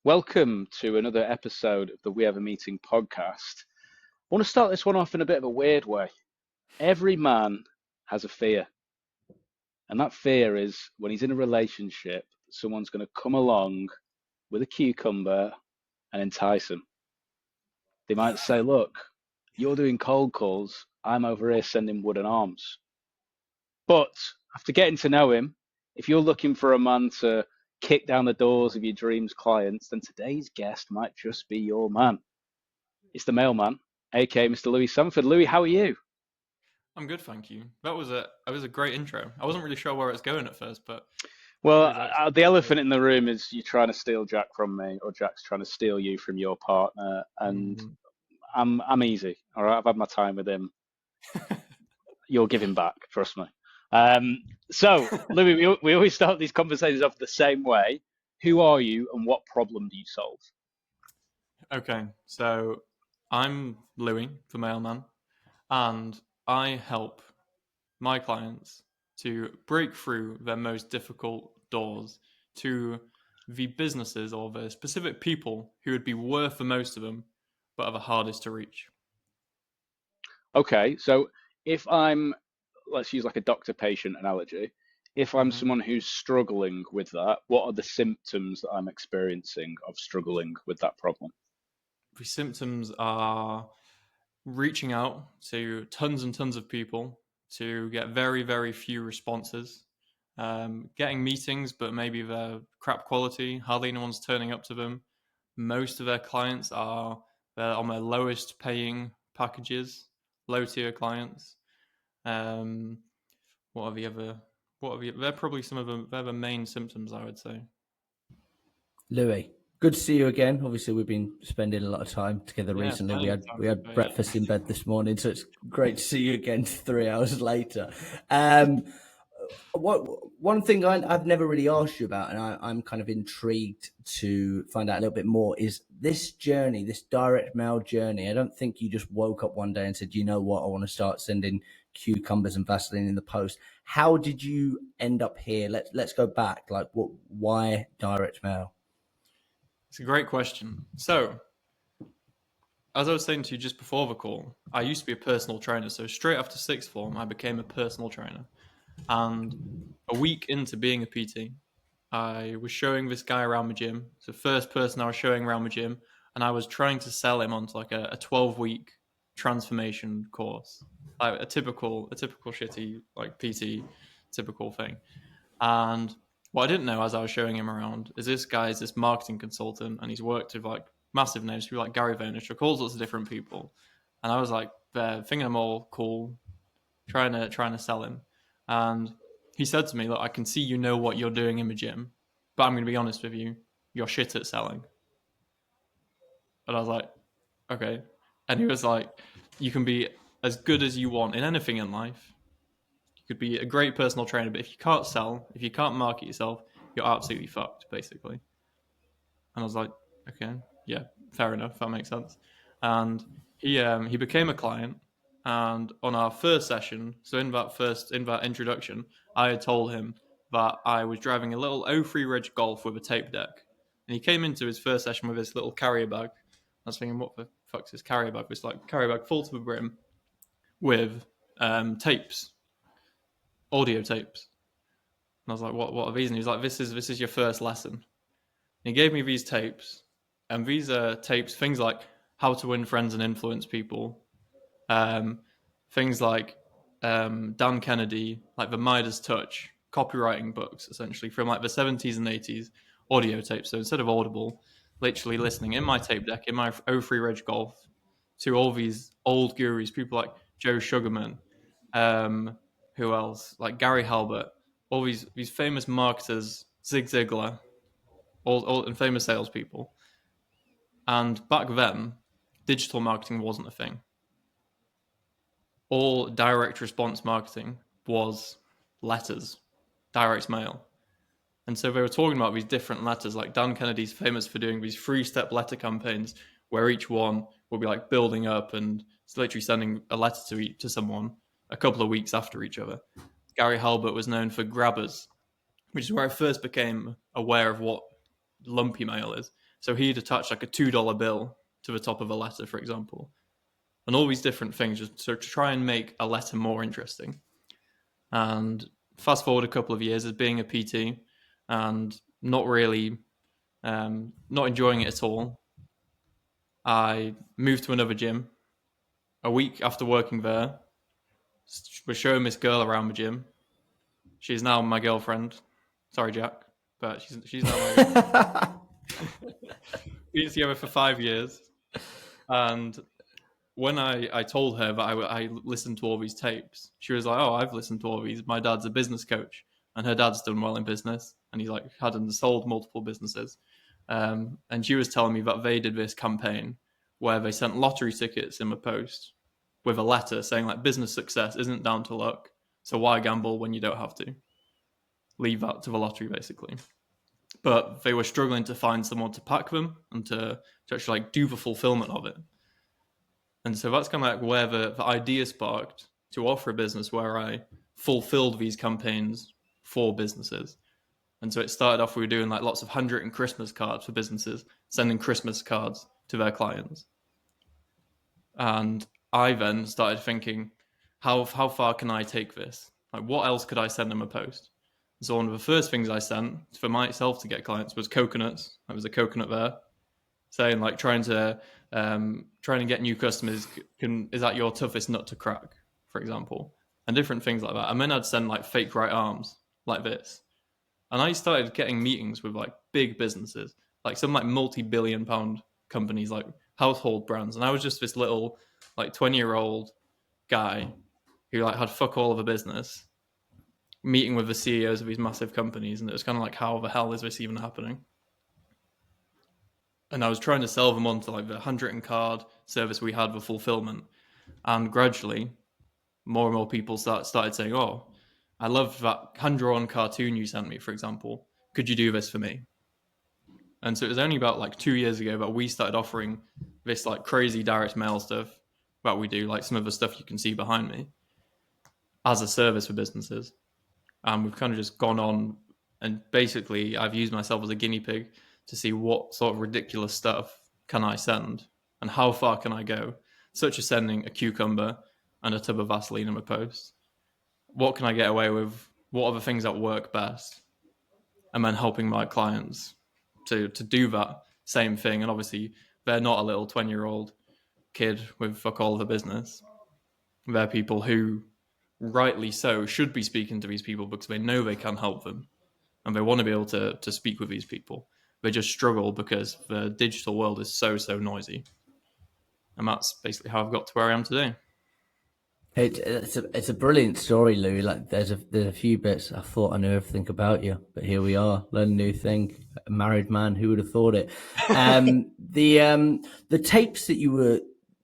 Welcome to another episode of the We Have a Meeting podcast. I want to start this one off in a bit of a weird way. Every man has a fear, and that fear is when he's in a relationship, someone's going to come along with a cucumber and entice him. They might say, look, you're doing cold calls, I'm over here sending wooden arms. But after getting to know him, if you're looking for a man to kick down the doors of your dreams clients, then today's guest might just be your man. It's the mailman, aka Mr. Louis Sandford. Louis, how are you? I'm good, thank you. That was a great intro. I wasn't really sure where it's going at first, but the elephant in the room is you're trying to steal Jack from me, or Jack's trying to steal you from your partner, and I'm easy. All right, I've had my time with him. You'll give him back, trust me. So, Louis, we always start these conversations off the same way. Who are you and what problem do you solve? Okay, so I'm Louis, the mailman, and I help my clients to break through their most difficult doors to the businesses or the specific people who would be worth the most to them, but are the hardest to reach. Okay, so if let's use like a doctor-patient analogy. If I'm someone who's struggling with that, what are the symptoms that I'm experiencing of struggling with that problem? The symptoms are reaching out to tons and tons of people to get very, very few responses, getting meetings, but maybe they're crap quality, hardly anyone's turning up to them. Most of their clients they're on their lowest paying packages, low tier clients. They're probably some of them, they're the main symptoms, I would say. Louis, good to see you again. Obviously, we've been spending a lot of time together recently. We had breakfast in bed this morning, so it's great to see you again 3 hours later. One thing I've never really asked you about, and I'm kind of intrigued to find out a little bit more, is this journey, this direct mail journey. I don't think you just woke up one day and said, you know what, I want to start sending cucumbers and Vaseline in the post. How did you end up here? Let's go back. Like, why direct mail? It's a great question. So, as I was saying to you just before the call, I used to be a personal trainer. So straight after sixth form, I became a personal trainer. And a week into being a PT, I was showing this guy around the gym. It's the first person I was showing around the gym. And I was trying to sell him onto like a 12-week transformation course. Like a typical shitty like PT typical thing. And what I didn't know as I was showing him around is this guy is this marketing consultant, and he's worked with like massive names, people like Gary Vaynerchuk, all sorts of different people. And I was like, thinking them all cool, trying to sell him. And he said to me, look, I can see you know what you're doing in the gym, but I'm going to be honest with you, you're shit at selling. And I was like, okay. And he was like, you can be as good as you want in anything in life. You could be a great personal trainer, but if you can't sell, if you can't market yourself, you're absolutely fucked, basically. And I was like, okay, yeah, fair enough, that makes sense. And he became a client, and on our first session, so in that introduction, I had told him that I was driving a little 03 Reg Golf with a tape deck. And he came into his first session with his little carrier bag. I was thinking, what the fuck's this carrier bag? It's like carrier bag full to the brim with tapes. Audio tapes. And I was like, what are these? And he was like, this is your first lesson. And he gave me these tapes. And these are tapes, things like how to win friends and influence people. Things like Dan Kennedy, like the Midas Touch, copywriting books, essentially, from like the 70s and 80s, audio tapes. So instead of Audible, literally listening in my tape deck, in my 03 Reg Golf, to all these old gurus, people like Joe Sugarman, who else? Like Gary Halbert, all these famous marketers, Zig Ziglar, all and famous salespeople. And back then, digital marketing wasn't a thing. All direct response marketing was letters, direct mail. And so they were talking about these different letters, like Dan Kennedy's famous for doing these 3-step letter campaigns where each one will be like building up and it's literally sending a letter to someone a couple of weeks after each other. Gary Halbert was known for grabbers, which is where I first became aware of what lumpy mail is. So he'd attach like a $2 bill to the top of a letter, for example, and all these different things just to try and make a letter more interesting. And fast forward a couple of years as being a PT and not really, not enjoying it at all, I moved to another gym. A week after working there, was showing this girl around the gym. She's now my girlfriend. Sorry, Jack, but she's now my girlfriend. We were together for 5 years, and when I told her that I listened to all these tapes, she was like, "Oh, I've listened to all these. My dad's a business coach, and her dad's done well in business, and he's like had and sold multiple businesses." And she was telling me that they did this campaign where they sent lottery tickets in the post with a letter saying like business success isn't down to luck, so why gamble when you don't have to? Leave that to the lottery, basically. But they were struggling to find someone to pack them and to actually like do the fulfillment of it. And so that's kind of like where the idea sparked to offer a business where I fulfilled these campaigns for businesses. And so it started off, we were doing like lots of handwritten Christmas cards for businesses, sending Christmas cards to their clients. And I then started thinking, how far can I take this? Like, what else could I send them a post? So one of the first things I sent for myself to get clients was coconuts. There was a coconut there, saying like trying to get new customers. Is that your toughest nut to crack, for example, and different things like that. And then I'd send like fake right arms like this, and I started getting meetings with like big businesses, like some like multi-billion-pound companies, like household brands, and I was just this little like 20-year-old guy who like had fuck all of a business, meeting with the CEOs of these massive companies, and it was kind of like, how the hell is this even happening? And I was trying to sell them onto like the handwritten card service we had for fulfillment, and gradually more and more people started saying, "Oh, I loved that hand-drawn cartoon you sent me, for example. Could you do this for me?" And so it was only about like 2 years ago that we started offering this like crazy direct mail stuff that we do, like some of the stuff you can see behind me, as a service for businesses. And we've kind of just gone on, and basically I've used myself as a guinea pig to see what sort of ridiculous stuff can I send and how far can I go, such as sending a cucumber and a tub of Vaseline in a post. What can I get away with? What are the things that work best? And then helping my clients to do that same thing. And obviously they're not a little 20-year-old kid with fuck all of a business. They're people who, rightly so, should be speaking to these people because they know they can help them and they want to be able to speak with these people. They just struggle because the digital world is so noisy. And that's basically how I've got to where I am today. It's a brilliant story, Louis. Like there's a few bits I thought I knew everything about you, but here we are, learn a new thing. A married man, who would have thought it? The tapes that you were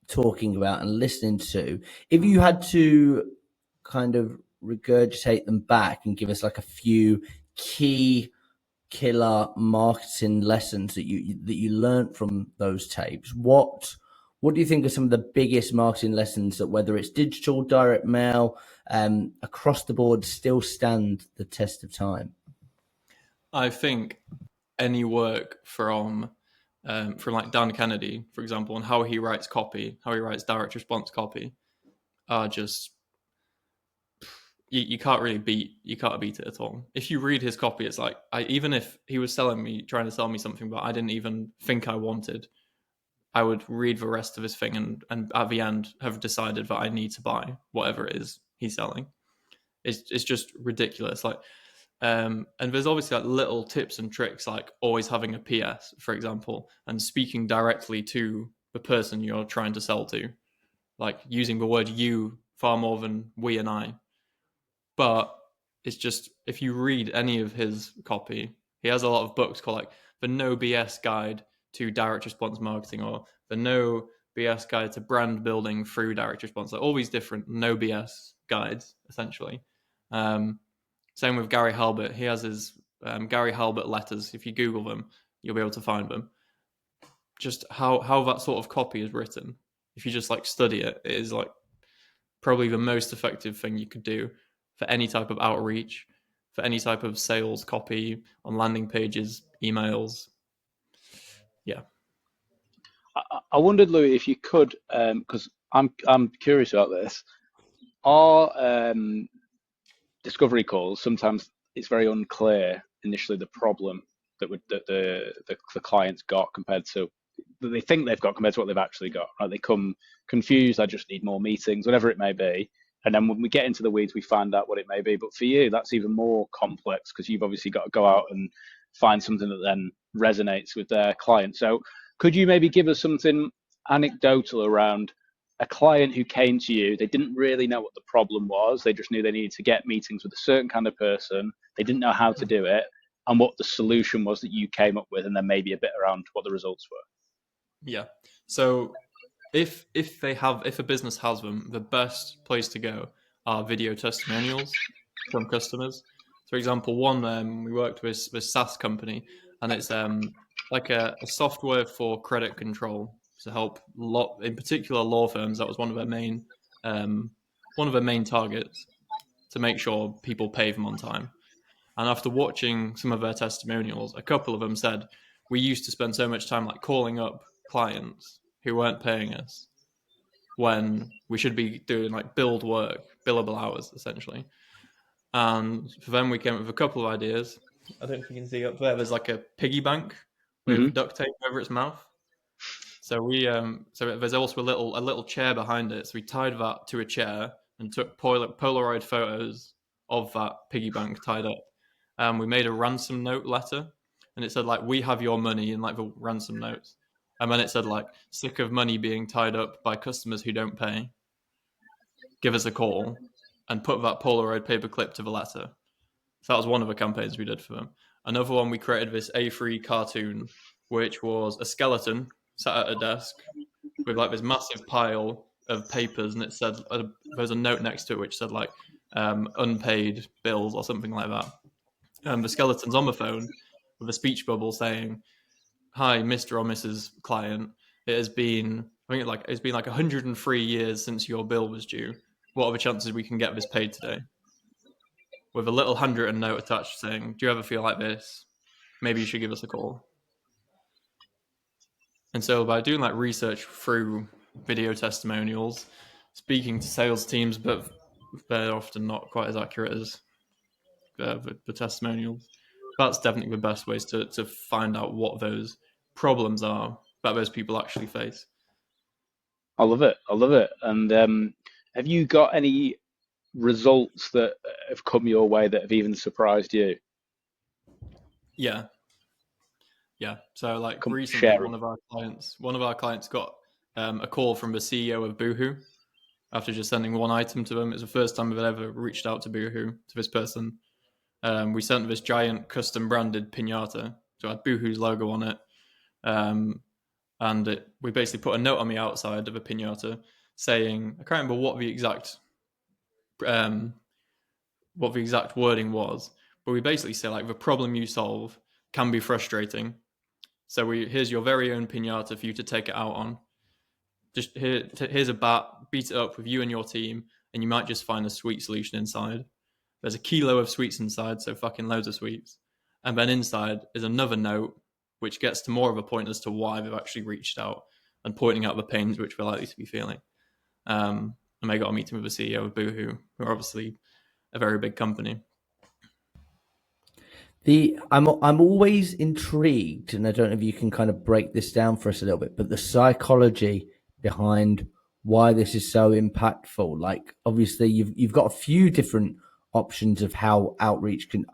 talking about and listening to, if you had to kind of regurgitate them back and give us like a few key killer marketing lessons that you learned from those tapes, what do you think are some of the biggest marketing lessons that, whether it's digital, direct mail, across the board, still stand the test of time? I think any work from like Dan Kennedy, for example, and how he writes copy, how he writes direct response copy, are just you can't beat it at all. If you read his copy, it's like even if he was trying to sell me something that I didn't even think I wanted, I would read the rest of his thing and at the end have decided that I need to buy whatever it is he's selling. It's just ridiculous. Like, and there's obviously like little tips and tricks, like always having a PS, for example, and speaking directly to the person you're trying to sell to, like using the word "you" far more than "we" and "I." But it's just, if you read any of his copy, he has a lot of books called like the No BS Guide to Direct Response Marketing, or the No BS Guide to Brand Building through Direct Response, like all these different no BS guides, essentially. Same with Gary Halbert. He has his Gary Halbert letters. If you Google them, you'll be able to find them. Just how that sort of copy is written, if you just like study it, it is like probably the most effective thing you could do for any type of outreach, for any type of sales copy on landing pages, emails. Yeah. I wondered, Louis, if you could, because I'm curious about this. Are discovery calls, sometimes it's very unclear initially the problem that the client's got compared to that they think they've got compared to what they've actually got. Right? They come confused. I just need more meetings, whatever it may be. And then when we get into the weeds, we find out what it may be. But for you, that's even more complex because you've obviously got to go out and find something that then resonates with their client. So could you maybe give us something anecdotal around a client who came to you? They didn't really know what the problem was. They just knew they needed to get meetings with a certain kind of person. They didn't know how to do it and what the solution was that you came up with, and then maybe a bit around what the results were. Yeah. So if a business has them, the best place to go are video testimonials from customers. For example, one we worked with this SaaS company, and it's like a software for credit control to help in particular law firms. That was one of their main targets, to make sure people pay them on time. And after watching some of their testimonials, a couple of them said, we used to spend so much time like calling up clients who weren't paying us when we should be doing like billable hours, essentially. And for them, we came up with a couple of ideas. I don't know if you can see up there. There's like a piggy bank with duct tape over its mouth. So so there's also a little chair behind it. So we tied that to a chair and took Polaroid photos of that piggy bank tied up. We made a ransom note letter, and it said like, "We have your money," in like the ransom notes. And then it said like, "Sick of money being tied up by customers who don't pay? Give us a call," and put that Polaroid paperclip to the letter. So that was one of the campaigns we did for them. Another one, we created this A3 cartoon, which was a skeleton sat at a desk with like this massive pile of papers, and it said there's a note next to it which said like unpaid bills or something like that. The skeleton's on the phone with a speech bubble saying, "Hi, Mr. or Mrs. Client. It's been like 103 years since your bill was due. What are the chances we can get this paid today?" With a little handwritten note attached saying, "Do you ever feel like this? Maybe you should give us a call." And so by doing like research through video testimonials, speaking to sales teams, but they're often not quite as accurate as the testimonials, that's definitely the best ways to find out what those problems are that those people actually face. I love it. I love it. And have you got any results that have come your way that have even surprised you? Yeah. So like recently, Share one of our clients got a call from the CEO of Boohoo after just sending one item to them. It's the first time we've ever reached out to Boohoo, to this person. We sent this giant custom branded pinata, so it had Boohoo's logo on it. And we basically put a note on the outside of a pinata saying, I can't remember what the exact wording was, but we basically say like, the problem you solve can be frustrating. So here's your very own pinata for you to take it out on. Just here's a bat, beat it up with you and your team, and you might just find a sweet solution inside. There's a kilo of sweets inside, so fucking loads of sweets. And then inside is another note, which gets to more of a point as to why they've actually reached out and pointing out the pains which we're likely to be feeling. And they got a meeting with the CEO of Boohoo, who are obviously a very big company. I'm always intrigued, and I don't know if you can kind of break this down for us a little bit, but the psychology behind why this is so impactful. Like, obviously, you've got a few different options of how outreach can.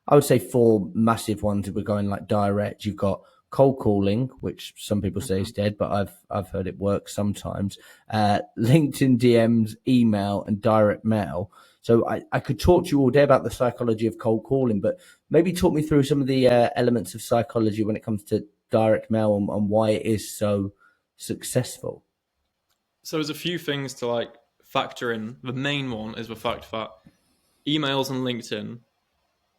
I would say 4 massive ones. If we're going like direct, you've got cold calling, which some people say is dead, but I've heard it works sometimes. LinkedIn DMs, email, and direct mail. So I could talk to you all day about the psychology of cold calling, but maybe talk me through some of the elements of psychology when it comes to direct mail and why it is so successful. So there's a few things to like factor in. The main one is the fact that emails and LinkedIn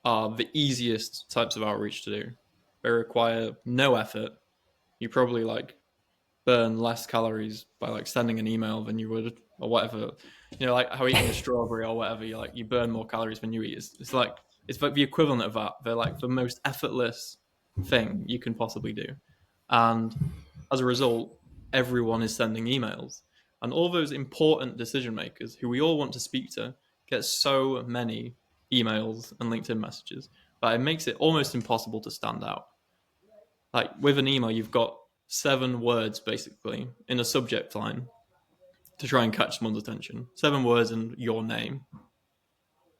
are the easiest types of outreach to do. They require no effort. You probably like burn less calories by like sending an email than you would or whatever. You know, like how eating a strawberry or whatever, you burn more calories than you eat. It's like the equivalent of that. They're like the most effortless thing you can possibly do. And as a result, everyone is sending emails. And all those important decision makers who we all want to speak to get so many emails and LinkedIn messages that it makes it almost impossible to stand out. Like with an email, you've got 7 words basically in a subject line to try and catch someone's attention. 7 words and your name,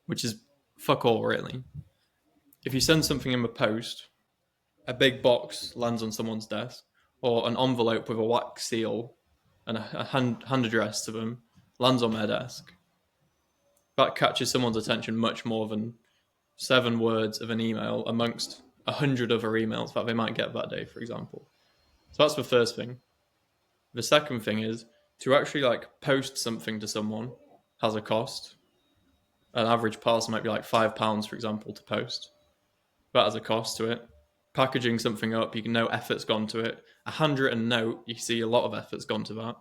which is fuck all, really. If you send something in the post, a big box lands on someone's desk, or an envelope with a wax seal and a hand address to them lands on their desk. That catches someone's attention much more than 7 words of an email amongst 100 other emails that they might get that day, for example. So that's the first thing. The second thing is to actually like post something to someone has a cost. An average parcel might be like £5, for example, to post. That has a cost to it. Packaging something up, you can know effort's gone to it. A handwritten note, you see a lot of effort's gone to that.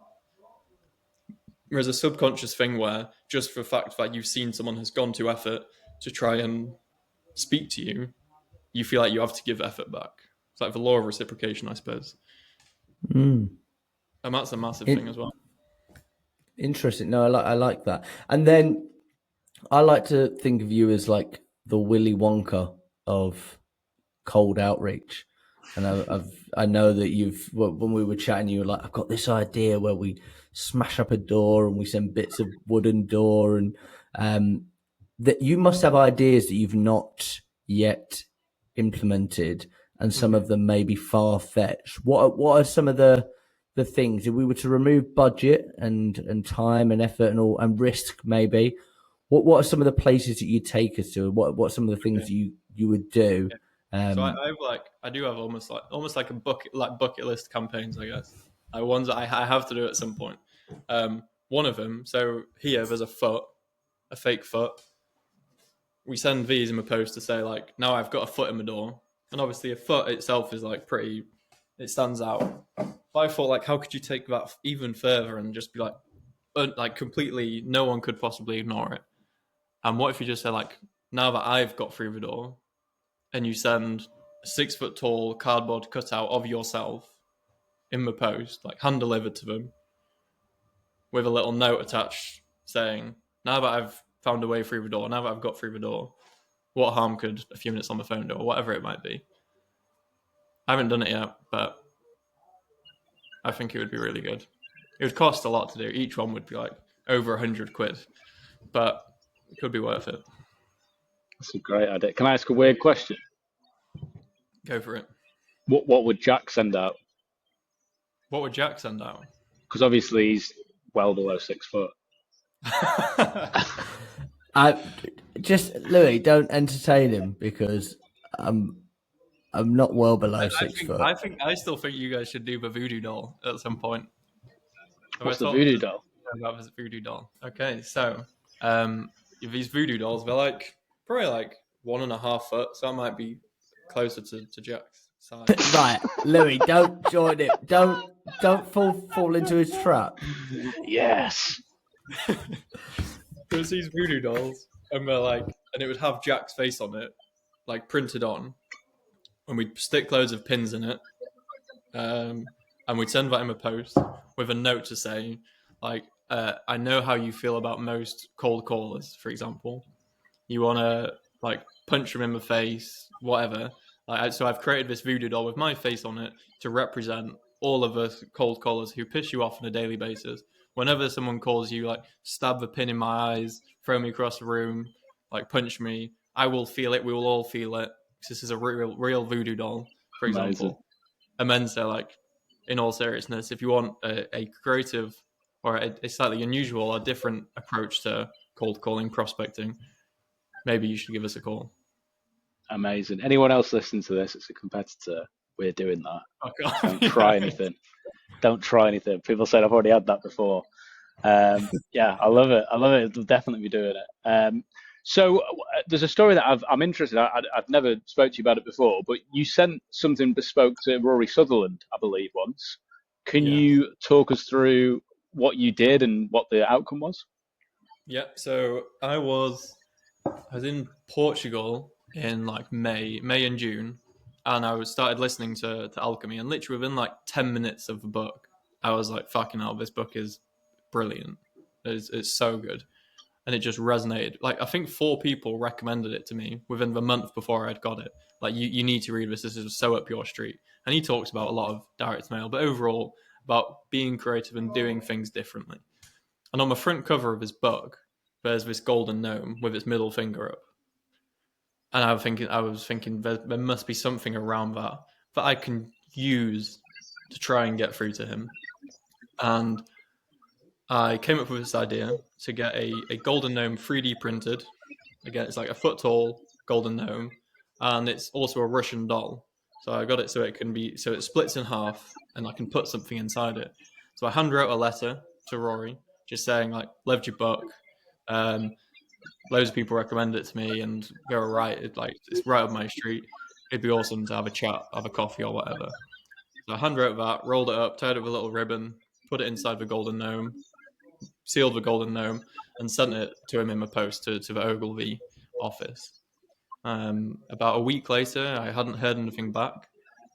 There's a subconscious thing where just for the fact that you've seen someone has gone to effort to try and speak to you, you feel like you have to give effort back. It's like the law of reciprocation, I suppose. And that's a massive thing as well. Interesting. No, I like that. And then I like to think of you as like the Willy Wonka of cold outreach. And I know that when we were chatting, you were like, I've got this idea where we smash up a door and we send bits of wooden door, and that you must have ideas that you've not yet implemented, and some of them may be far fetched. What are some of the things, if we were to remove budget and time and effort and all and risk, maybe what are some of the places that you take us to? What are some of the things you would do? So I do have almost like a bucket list campaigns, I guess. Ones that I have to do at some point. One of them. So here there's a fake foot. We send these in the post to say like, now I've got a foot in the door, and obviously a foot itself is like it stands out. But I thought like, how could you take that even further and just be like completely, no one could possibly ignore it. And what if you just say like, now that I've got through the door, and you send a 6 foot tall cardboard cutout of yourself in the post, like hand delivered to them, with a little note attached saying, now that I've found a way through the door, now that I've got through the door, what harm could a few minutes on the phone do, or whatever it might be. I haven't done it yet, but I think it would be really good. It would cost a lot to do. Each one would be like over 100 quid, but it could be worth it. That's a great idea. Can I ask a weird question? Go for it. What would Jack send out? What would Jack send out? Because obviously he's well below 6 foot. Louis, don't entertain him, because I'm not well below 6 foot. I still think you guys should do the voodoo doll at some point. What's the voodoo doll? About this voodoo doll. Okay, so these voodoo dolls, they're probably like 1.5 foot, so I might be closer to Jack's side. Right, Louis, don't join it. Don't fall into his trap. Yes. There's these voodoo dolls, and and it would have Jack's face on it, like printed on, and we'd stick loads of pins in it, and we'd send that in the post with a note to say, like, I know how you feel about most cold callers, for example. You want to like punch them in the face, whatever. So I've created this voodoo doll with my face on it to represent all of us cold callers who piss you off on a daily basis. Whenever someone calls you, like, stab a pin in my eyes, throw me across the room, like, punch me, I will feel it. We will all feel it. This is a real voodoo doll, for example. Amazing. And then so, like, in all seriousness, if you want a creative or a slightly unusual or different approach to cold calling, prospecting, maybe you should give us a call. Amazing. Anyone else listening to this? It's a competitor. We're doing that. Oh, God. Don't try anything. Don't try anything. People said I've already had that before. Yeah, I love it. It'll definitely be doing it. So there's a story that I'm interested in. I've never spoke to you about it before, but you sent something bespoke to Rory Sutherland, I believe, once. Can you talk us through what you did and what the outcome was? Yeah, so I was in Portugal in like May and June, and I started listening to alchemy, and literally within like 10 minutes of the book, I was like, fucking hell, this book is brilliant. It's so good. And it just resonated. Like, I think 4 people recommended it to me within the month before I'd got it. Like, you need to read this. This is so up your street. And he talks about a lot of direct mail, but overall about being creative and doing things differently. And on the front cover of his book, there's this golden gnome with its middle finger up. And I was thinking there must be something around that I can use to try and get through to him. And I came up with this idea to get a golden gnome 3D printed. Again, it's like a foot tall golden gnome, and it's also a Russian doll. So I got it so it splits in half, and I can put something inside it. So I handwrote a letter to Rory, just saying like, "Loved your book. Loads of people recommend it to me, and they're right. It's right up my street. It'd be awesome to have a chat, have a coffee or whatever." So I handwrote that, rolled it up, tied it with a little ribbon, put it inside the golden gnome, sealed the golden gnome, and sent it to him in the post to the Ogilvy office. About a week later, I hadn't heard anything back.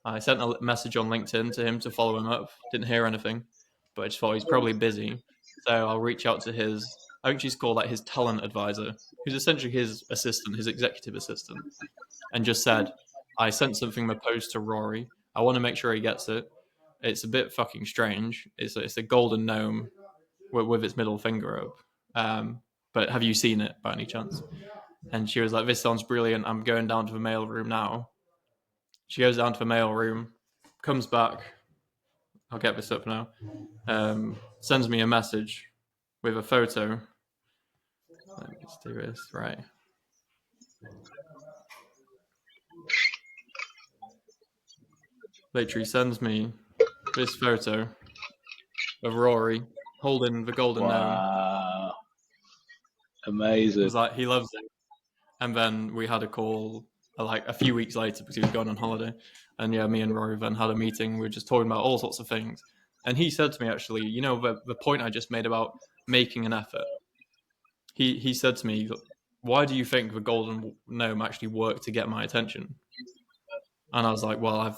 I sent a message on LinkedIn to him to follow him up. Didn't hear anything, but I just thought he's probably busy. So I'll reach out to I think she's called like his talent advisor, who's essentially his assistant, his executive assistant, and just said, I sent something in the post to Rory. I want to make sure he gets it. It's a bit fucking strange. It's a golden gnome with its middle finger up. But have you seen it by any chance? And she was like, this sounds brilliant. I'm going down to the mail room now. She goes down to the mail room, comes back. I'll get this up now. Sends me a message with a photo. Let me just do this, right. Literally sends me this photo of Rory holding the golden gnome. Wow. Amazing. It was like, he loves it. And then we had a call like a few weeks later because he was going on holiday. And yeah, me and Rory then had a meeting. We were just talking about all sorts of things. And he said to me, actually, you know, the point I just made about making an effort. He said to me, why do you think the golden gnome actually worked to get my attention? And I was like, well,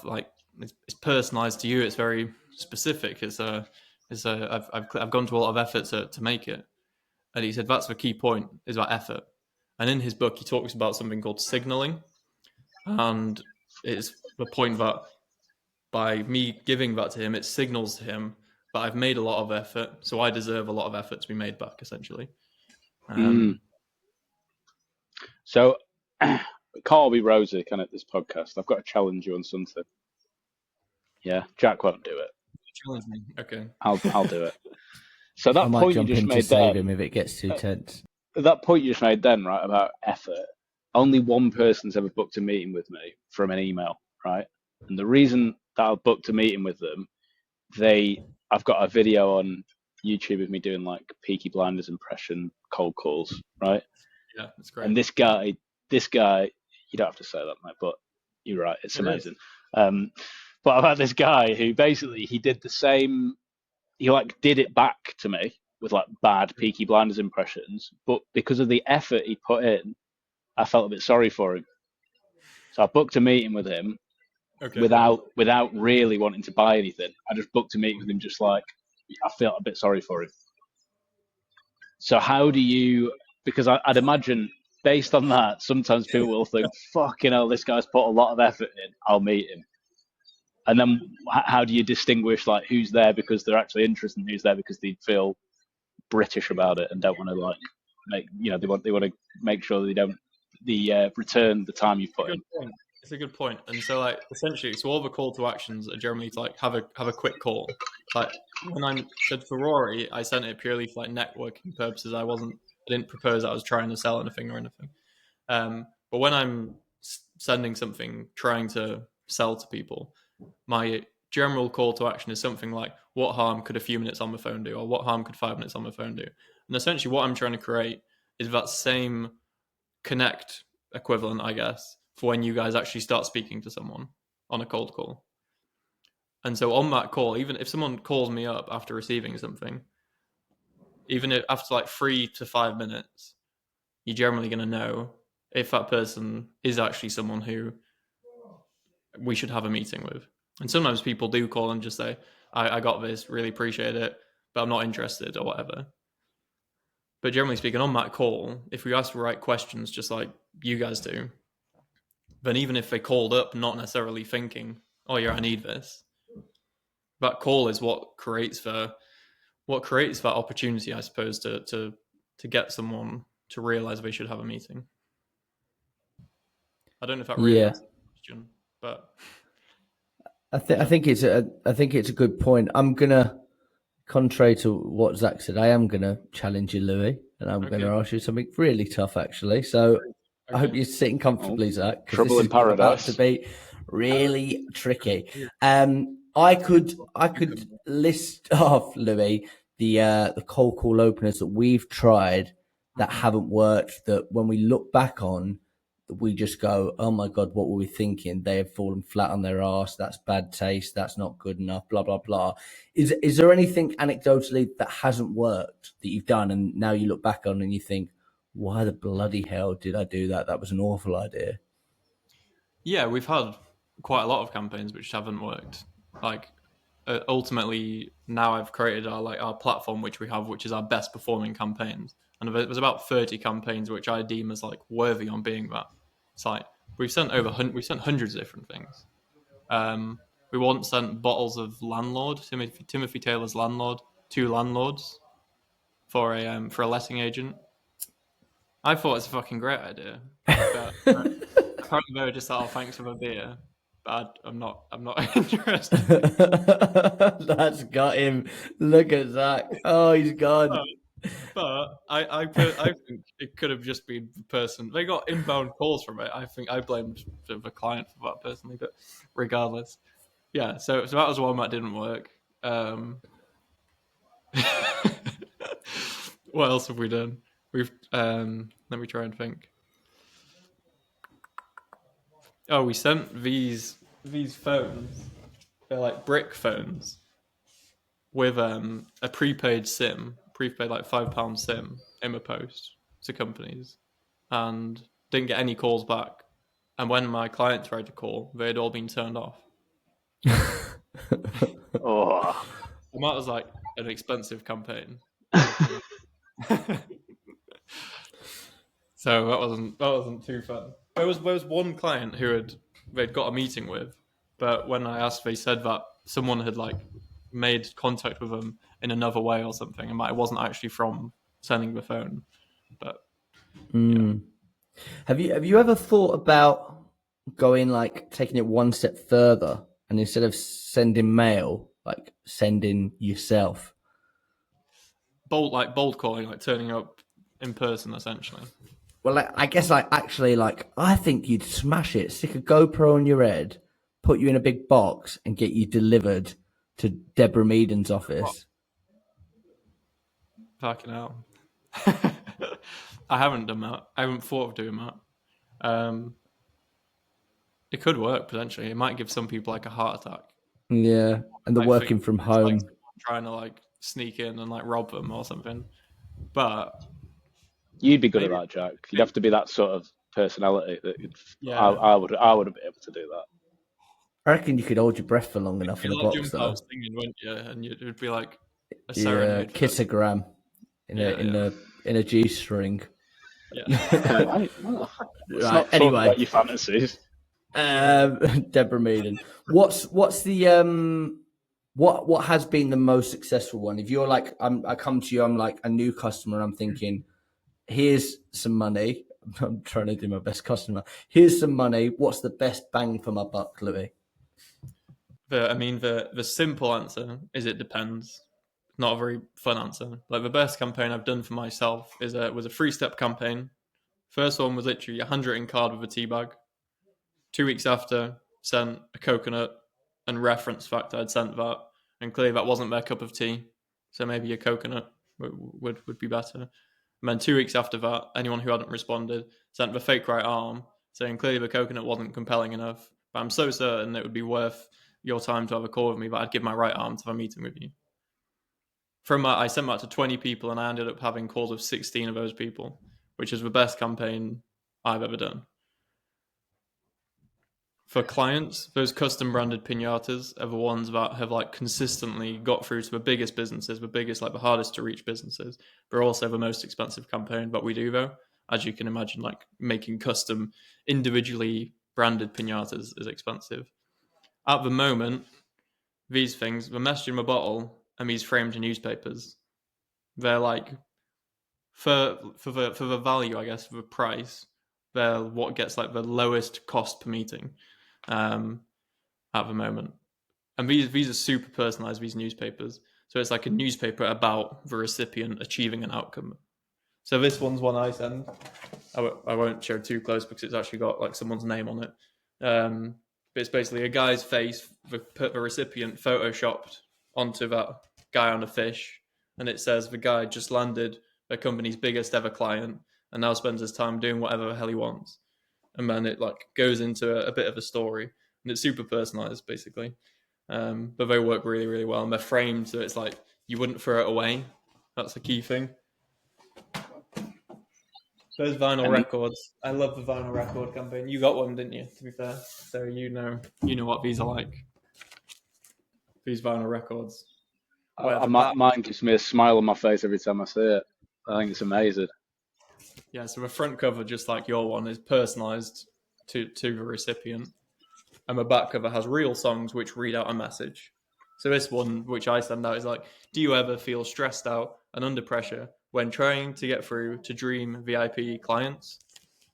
it's personalized to you. It's very specific. I've gone to a lot of effort to make it. And he said, that's the key point, is that effort. And in his book, he talks about something called signaling. And it's the point that by me giving that to him, it signals to him that I've made a lot of effort, so I deserve a lot of effort to be made back, essentially. So, Corby Rosie, kind of this podcast, I've got to challenge you on something. Yeah, Jack won't do it. Challenge me. Okay. I'll do it. So that I might point you jump just in to made save then, him if it gets too tense. that point you just made then, right, about effort, only one person's ever booked a meeting with me from an email, right? And the reason that I booked a meeting with them, I've got a video on YouTube of me doing like Peaky Blinders impression cold calls, right? Yeah, that's great. And this guy, you don't have to say that, mate, but you're right, it's amazing. But I've had this guy who basically he did the same. He like did it back to me with like bad Peaky Blinders impressions, but because of the effort he put in, I felt a bit sorry for him. So I booked a meeting with him without really wanting to buy anything. I just booked a meeting with him just like I felt a bit sorry for him. So how do you? Because I'd imagine based on that, sometimes people will think, "Fucking hell, this guy's put a lot of effort in. I'll meet him." And then how do you distinguish like who's there because they're actually interested and who's there because they feel British about it and don't want to like they want to make sure that they don't return the time you put in. It's a good point. And so like essentially, so all the call to actions are generally to like have a quick call. Like when I said for Rory, I sent it purely for like networking purposes. I didn't propose that I was trying to sell anything or anything. But when I'm sending something, trying to sell to people, my general call to action is something like, what harm could a few minutes on the phone do? Or what harm could 5 minutes on the phone do? And essentially what I'm trying to create is that same connect equivalent, I guess, for when you guys actually start speaking to someone on a cold call. And so on that call, even if someone calls me up after receiving something, even if after like 3 to 5 minutes, you're generally going to know if that person is actually someone who we should have a meeting with. And sometimes people do call and just say, I got this, really appreciate it, but I'm not interested or whatever. But generally speaking, on that call, if we ask the right questions, just like you guys do, then even if they called up not necessarily thinking, oh yeah, I need this, that call is what creates that opportunity, I suppose, to get someone to realize they should have a meeting. I don't know if that really answers the question, but I think it's a good point. I'm gonna, contrary to what Zach said, I am gonna challenge you, Louis, and I'm gonna ask you something really tough, actually. So I hope you're sitting comfortably, Zach, because Trouble this in is about paradise. to be really tricky. I could list off, Louis, the cold call openers that we've tried that haven't worked. That when we look back on, we just go, oh my God, what were we thinking? They have fallen flat on their arse. That's bad taste. That's not good enough, blah, blah, blah. Is there anything anecdotally that hasn't worked that you've done and now you look back on and you think, why the bloody hell did I do that? That was an awful idea. Yeah, we've had quite a lot of campaigns which haven't worked. Like, ultimately, now I've created our platform, which we have, which is our best performing campaigns. And there's about 30 campaigns which I deem as like worthy on being that site. We've sent hundreds of different things. We once sent bottles of Landlord, Timothy Taylor's Landlord, to landlords for a letting agent. I thought it was a fucking great idea. But apparently they were just like, oh, thanks for the beer. But I'm not interested. That's got him. Look at Zach. Oh, he's gone. But I think it could have just been the person. They got inbound calls from it. I think I blamed the client for that personally, but regardless, yeah. So that was one that didn't work. What else have we done? We've let me try and think. Oh, we sent these phones. They're like brick phones with a prepaid like £5 SIM in a post to companies, and didn't get any calls back. And when my client tried to call, they had all been turned off. Oh. And that was like an expensive campaign. So that wasn't too fun. There was one client who they'd got a meeting with, but when I asked, they said that someone had like made contact with them in another way or something, and it wasn't actually from sending the phone. But yeah. Have you ever thought about going, like, taking it one step further and instead of sending mail, like sending yourself? Bold calling, like turning up in person, essentially. Well, I guess I think you'd smash it. Stick a GoPro on your head, put you in a big box, and get you delivered to Deborah Meaden's office. Fucking hell. I haven't done that. I haven't thought of doing that. It could work potentially. It might give some people like a heart attack. Yeah, and the working from home. Like trying to like sneak in and like rob them or something. But you'd be good at that, Jack. You'd have to be that sort of personality that I wouldn't be able to do that. I reckon you could hold your breath for long enough in a box, though. Singing, wouldn't you? And it would be like a serenade. Yeah, kissogram in a G-string. Yeah. Right, anyway, about your fantasies. Deborah Meaden. What's the what has been the most successful one? If you're like, I come to you, I'm like a new customer, and I'm thinking, here's some money. I'm trying to do my best customer. Here's some money. What's the best bang for my buck, Louis? The simple answer is it depends. Not a very fun answer. Like the best campaign I've done for myself was a 3-step campaign. First one was literally a handwritten card with a tea bag. 2 weeks after, sent a coconut and referenced the fact I'd sent that, and clearly that wasn't their cup of tea. So maybe a coconut would be better. And then 2 weeks after that, anyone who hadn't responded sent the fake right arm, saying clearly the coconut wasn't compelling enough, but I'm so certain it would be worth your time to have a call with me that I'd give my right arm to have a meeting with you. From that, I sent that to 20 people, and I ended up having calls with 16 of those people, which is the best campaign I've ever done. for clients, those custom branded pinatas are the ones that have like consistently got through to the biggest businesses, the biggest, like the hardest to reach businesses, but also the most expensive campaign that we do though. As you can imagine, like making custom individually branded pinatas is expensive. At the moment, these things, the message in the bottle and these framed newspapers, they're like for the value, I guess, for the price, they're what gets like the lowest cost per meeting at the moment. And these are super personalized, these newspapers. So it's like a newspaper about the recipient achieving an outcome. So this one's one I send. I won't show too close because it's actually got like someone's name on it. But it's basically a guy's face, the recipient photoshopped onto that guy on a fish. And it says the guy just landed the company's biggest ever client and now spends his time doing whatever the hell he wants. And then it like goes into a bit of a story. And it's super personalized, basically. But they work really, really well. And they're framed so it's like you wouldn't throw it away. That's the key thing. Those vinyl records. I love the vinyl record campaign. You got one, didn't you? To be fair, so you know what these are like. These vinyl records. Mine gives me a smile on my face every time I see it. I think it's amazing. Yeah, so the front cover, just like your one, is personalised to the recipient, and the back cover has real songs which read out a message. So this one, which I send out, is like, do you ever feel stressed out and under pressure when trying to get through to dream VIP clients?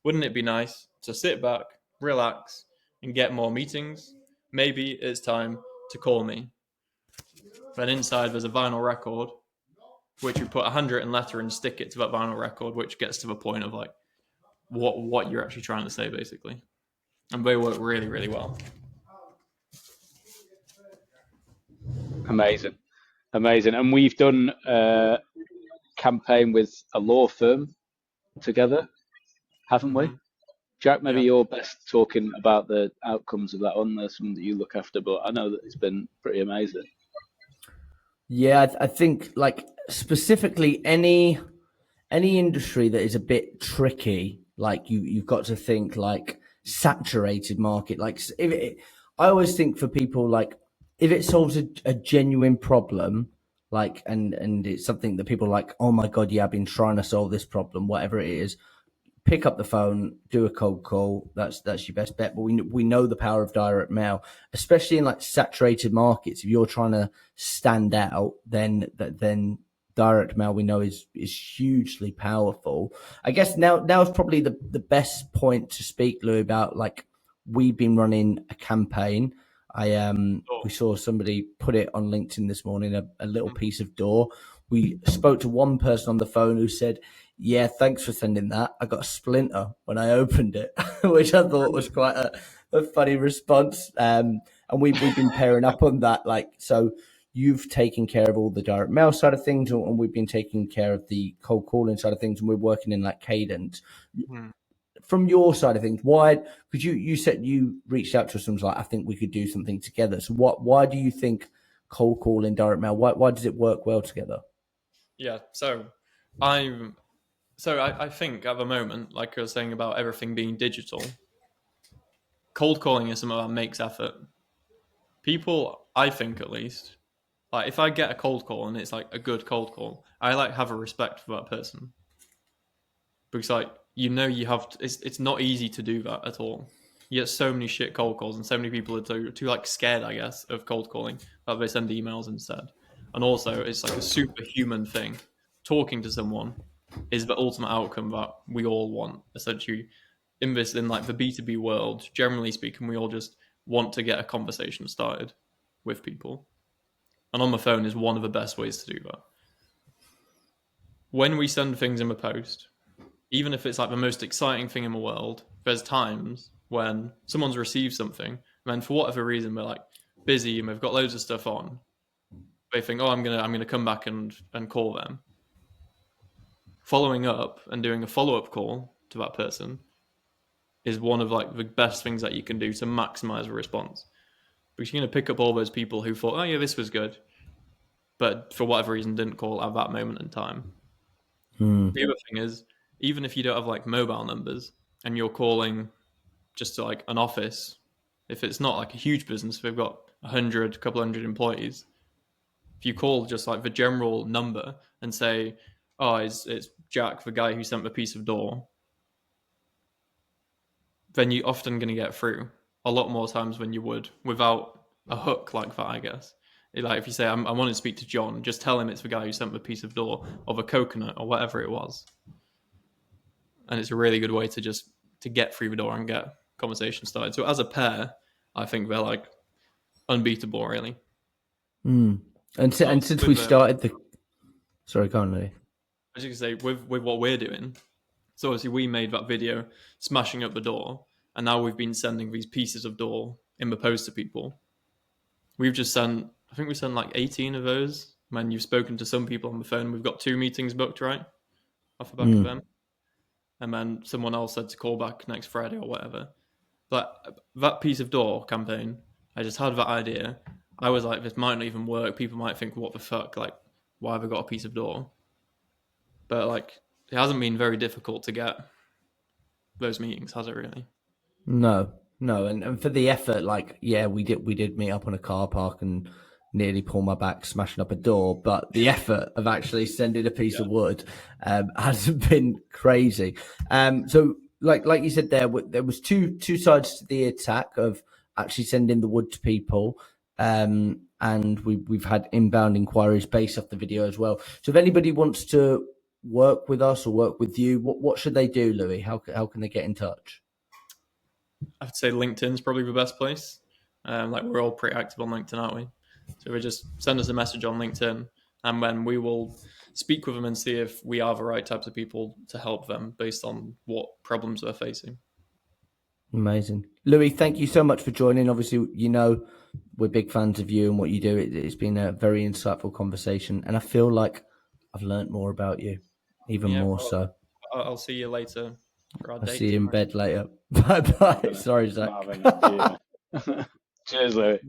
Wouldn't it be nice to sit back, relax, and get more meetings? Maybe it's time to call me. Then inside there's a vinyl record, which you put a handwritten letter and stick it to that vinyl record, which gets to the point of like what you're actually trying to say, basically. And they work really, really well. Amazing. And we've done a campaign with a law firm together, haven't we? Jack, maybe you're best talking about the outcomes of that one. There's something that you look after, but I know that it's been pretty amazing. Yeah, I think like specifically any industry that is a bit tricky, like you've got to think like saturated market. Like I always think for people, like if it solves a genuine problem, like and it's something that people are like, oh my god, yeah, I've been trying to solve this problem, whatever it is. Pick up the phone, do a cold call. That's your best bet. But we know the power of direct mail, especially in like saturated markets. If you're trying to stand out, then direct mail we know is hugely powerful. I guess now is probably the best point to speak, Louis, about like we've been running a campaign. We saw somebody put it on LinkedIn this morning, a little piece of door. We spoke to one person on the phone who said, yeah, thanks for sending that. I got a splinter when I opened it, which I thought was quite a funny response. And we've been pairing up on that. Like, so you've taken care of all the direct mail side of things, and we've been taking care of the cold calling side of things, and we're working in that cadence. From your side of things, why? Because you said you reached out to us and was like, I think we could do something together. So why do you think cold calling, direct mail, why does it work well together? Yeah, so I think at the moment, like I was saying about everything being digital, cold calling is something that makes effort. People, I think at least, like if I get a cold call and it's like a good cold call, I like have a respect for that person. Because like, you have to, it's not easy to do that at all. You get so many shit cold calls and so many people are too like scared, I guess, of cold calling that they send emails instead. And also it's like a superhuman thing. Talking to someone is the ultimate outcome that we all want. Essentially, in like the B2B world, generally speaking, we all just want to get a conversation started with people. And on the phone is one of the best ways to do that. When we send things in the post, even if it's like the most exciting thing in the world, there's times when someone's received something, and then for whatever reason we're like busy and we've got loads of stuff on. They think, oh, I'm gonna come back and call them. Following up and doing a follow-up call to that person is one of like the best things that you can do to maximize a response. Because you're going to pick up all those people who thought, oh yeah, this was good, but for whatever reason didn't call at that moment in time. The other thing is, even if you don't have like mobile numbers and you're calling just to like an office, If it's not like a huge business, if we've got 100, couple hundred employees, if you call just like the general number and say, oh, it's Jack, the guy who sent a piece of door, then you're often going to get through a lot more times than you would without a hook like that, I guess. Like if you say, I want to speak to John, just tell him it's the guy who sent the piece of door of a coconut or whatever it was. And it's a really good way to get through the door and get conversation started. So as a pair, I think they're like unbeatable, really. And since we started the... Sorry, go on, Louis. I was just going to say, with what we're doing, so obviously we made that video smashing up the door, and now we've been sending these pieces of door in the post to people. We've just sent, I think we sent like 18 of those. When you've spoken to some people on the phone, we've got 2 meetings booked, right? Off the back of them. And then someone else said to call back next Friday or whatever. But that piece of door campaign, I just had that idea. I was like, this might not even work. People might think, what the fuck? Like, why have I got a piece of door? But like, it hasn't been very difficult to get those meetings, has it really? No. And for the effort, like, yeah, we did meet up on a car park and nearly pull my back smashing up a door. But the effort of actually sending a piece of wood hasn't been crazy. So like you said there was two sides to the attack of actually sending the wood to people. And we've had inbound inquiries based off the video as well. So if anybody wants to work with us or work with you, what should they do, Louis? How can they get in touch? I'd say LinkedIn's probably the best place. Like we're all pretty active on LinkedIn, aren't we? So we just send us a message on LinkedIn, and then we will speak with them and see if we are the right types of people to help them based on what problems they're facing. Amazing. Louis, thank you so much for joining. Obviously, we're big fans of you and what you do. It's been a very insightful conversation, and I feel like I've learned more about you, even more so. I'll see you later. I'll see you in bed later. Bye-bye. Sorry, Zach. Cheers, Louis.